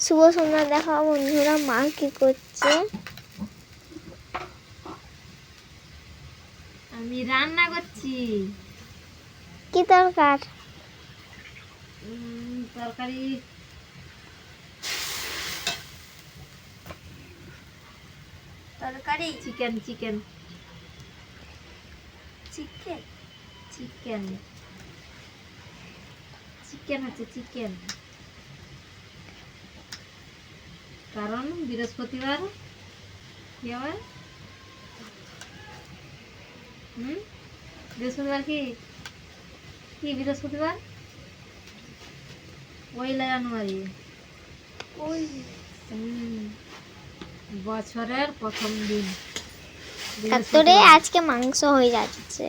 শুভ সন্ধ্যা দেখা বন্ধুরা। মা কি করছে? আমি রান্না করছি। কি তরকার? তরকারি তরকারি chicken chicken chicken chicken chicken হচ্ছে চিকেন, কারণ বৃহস্পতিবার কি আবার বৃহস্পতিবার কি কি বৃহস্পতিবার 1 জানুয়ারি, বছরের প্রথম দিন তারপরে আজকে মাংস হয়ে যাচ্ছে।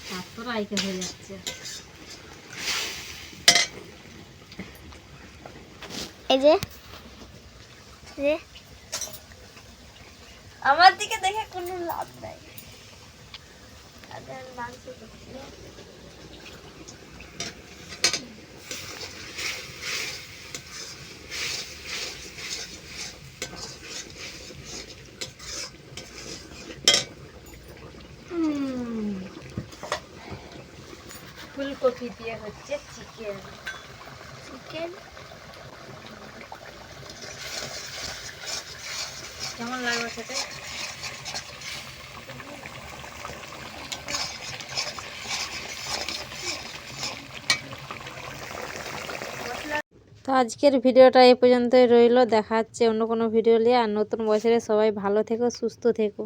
তারপর আইকে হয়ে যাচ্ছে। এই যে আমার দিকে দেখে কোনো লাভ নাই। মাংস করছি। ফুলকপি দিয়ে হচ্ছে চিকেন। চিকেন কেমন লাগবে খেতে? তো আজকের ভিডিওটা এই পর্যন্তই রইল। দেখা হচ্ছে অন্য কোনো ভিডিও নিয়ে। আর নতুন বছরে সবাই ভালো থেকো, সুস্থ থেকো।